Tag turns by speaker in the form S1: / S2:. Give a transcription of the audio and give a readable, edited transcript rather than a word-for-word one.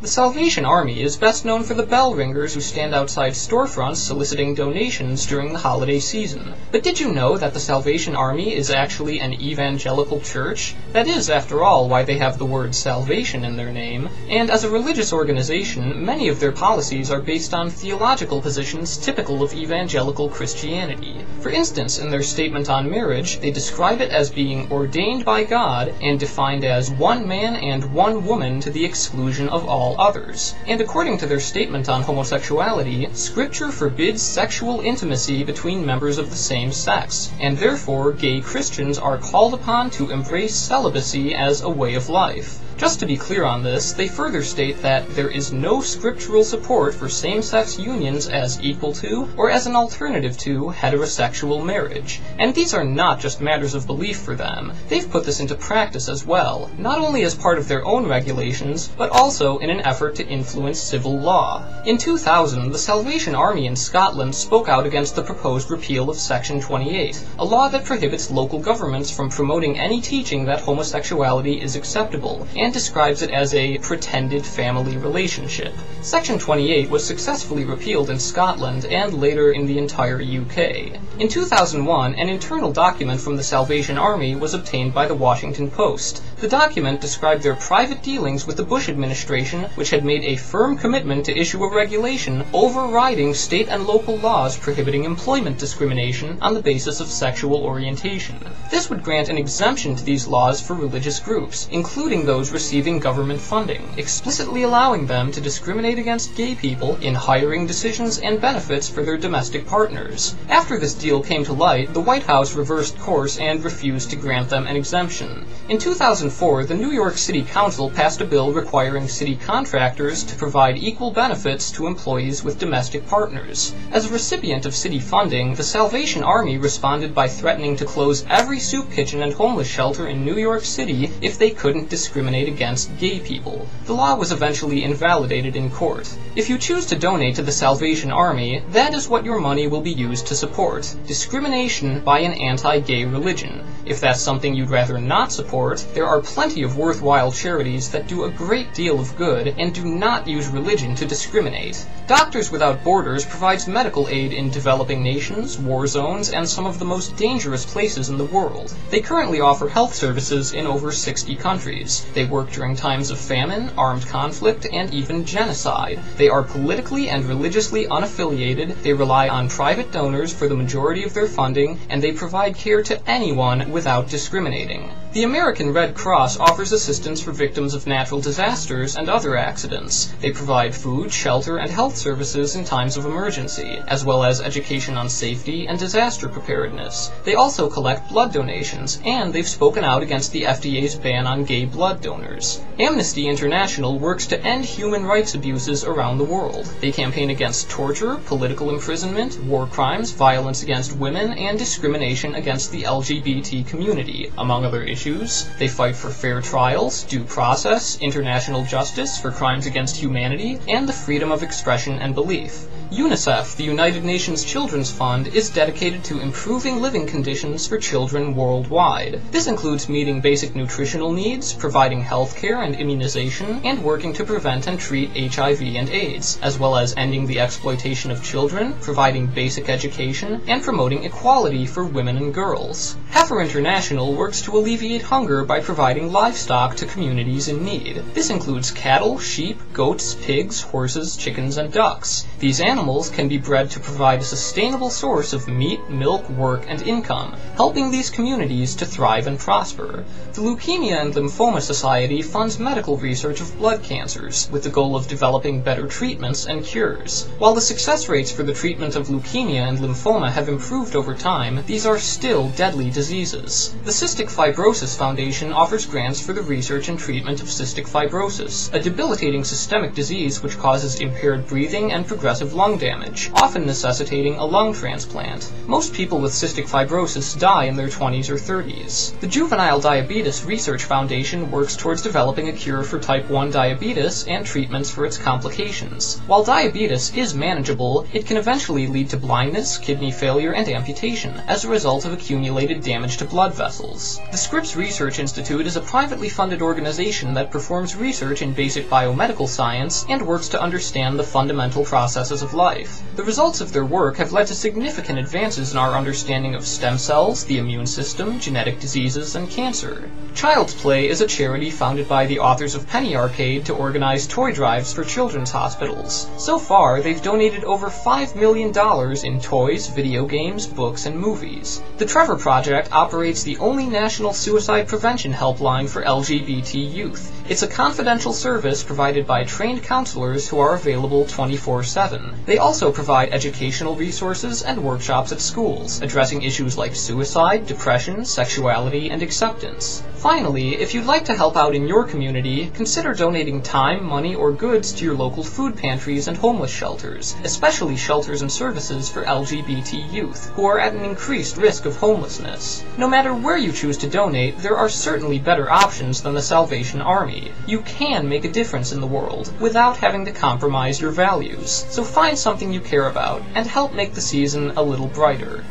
S1: The Salvation Army is best known for the bell ringers who stand outside storefronts soliciting donations during the holiday season. But did you know that the Salvation Army is actually an evangelical church? That is, after all, why they have the word salvation in their name. And as a religious organization, many of their policies are based on theological positions typical of evangelical Christianity. For instance, in their statement on marriage, they describe it as being ordained by God and defined as one man and one woman to the exclusion of all others. And according to their statement on homosexuality, Scripture forbids sexual intimacy between members of the same sex, and therefore gay Christians are called upon to embrace celibacy as a way of life. Just to be clear on this, they further state that there is no scriptural support for same-sex unions as equal to, or as an alternative to, heterosexual marriage. And these are not just matters of belief for them. They've put this into practice as well, not only as part of their own regulations, but also in an effort to influence civil law. In 2000, the Salvation Army in Scotland spoke out against the proposed repeal of Section 28, a law that prohibits local governments from promoting any teaching that homosexuality is acceptable, and describes it as a pretended family relationship. Section 28 was successfully repealed in Scotland and later in the entire UK. In 2001, an internal document from the Salvation Army was obtained by the Washington Post. The document described their private dealings with the Bush administration, which had made a firm commitment to issue a regulation overriding state and local laws prohibiting employment discrimination on the basis of sexual orientation. This would grant an exemption to these laws for religious groups, including those receiving government funding, explicitly allowing them to discriminate against gay people in hiring decisions and benefits for their domestic partners. After this deal came to light, the White House reversed course and refused to grant them an exemption. In 2004, the New York City Council passed a bill requiring city contractors to provide equal benefits to employees with domestic partners. As a recipient of city funding, the Salvation Army responded by threatening to close every soup kitchen and homeless shelter in New York City if they couldn't discriminate against gay people. The law was eventually invalidated in court. If you choose to donate to the Salvation Army, that is what your money will be used to support: discrimination by an anti-gay religion. If that's something you'd rather not support, there are plenty of worthwhile charities that do a great deal of good and do not use religion to discriminate. Doctors Without Borders provides medical aid in developing nations, war zones, and some of the most dangerous places in the world. They currently offer health services in over 60 countries. They work during times of famine, armed conflict, and even genocide. They are politically and religiously unaffiliated, they rely on private donors for the majority of their funding, and they provide care to anyone without discriminating. The American Red Cross offers assistance for victims of natural disasters and other accidents. They provide food, shelter, and health services in times of emergency, as well as education on safety and disaster preparedness. They also collect blood donations, and they've spoken out against the FDA's ban on gay blood donors. Amnesty International works to end human rights abuses around the world. They campaign against torture, political imprisonment, war crimes, violence against women, and discrimination against the LGBT community, among other issues. They fight for fair trials, due process, international justice for crimes against humanity, and the freedom of expression and belief. UNICEF, the United Nations Children's Fund, is dedicated to improving living conditions for children worldwide. This includes meeting basic nutritional needs, providing health care and immunization, and working to prevent and treat HIV and AIDS, as well as ending the exploitation of children, providing basic education, and promoting equality for women and girls. Heifer International works to alleviate hunger by providing livestock to communities in need. This includes cattle, sheep, goats, pigs, horses, chickens, and ducks. These animals can be bred to provide a sustainable source of meat, milk, work, and income, helping these communities to thrive and prosper. The Leukemia and Lymphoma Society funds medical research of blood cancers, with the goal of developing better treatments and cures. While the success rates for the treatment of leukemia and lymphoma have improved over time, these are still deadly diseases. The Cystic Fibrosis Foundation offers grants for the research and treatment of cystic fibrosis, a debilitating systemic disease which causes impaired breathing and progressive progressive lung damage, often necessitating a lung transplant. Most people with cystic fibrosis die in their 20s or 30s. The Juvenile Diabetes Research Foundation works towards developing a cure for type 1 diabetes and treatments for its complications. While diabetes is manageable, it can eventually lead to blindness, kidney failure, and amputation as a result of accumulated damage to blood vessels. The Scripps Research Institute is a privately funded organization that performs research in basic biomedical science and works to understand the fundamental processes of life. The results of their work have led to significant advances in our understanding of stem cells, the immune system, genetic diseases, and cancer. Child's Play is a charity founded by the authors of Penny Arcade to organize toy drives for children's hospitals. So far, they've donated over $5 million in toys, video games, books, and movies. The Trevor Project operates the only national suicide prevention helpline for LGBT youth. It's a confidential service provided by trained counselors who are available 24/7. They also provide educational resources and workshops at schools, addressing issues like suicide, depression, sexuality, and acceptance. Finally, if you'd like to help out in your community, consider donating time, money, or goods to your local food pantries and homeless shelters, especially shelters and services for LGBT youth, who are at an increased risk of homelessness. No matter where you choose to donate, there are certainly better options than the Salvation Army. You can make a difference in the world without having to compromise your values. So find something you care about and help make the season a little brighter.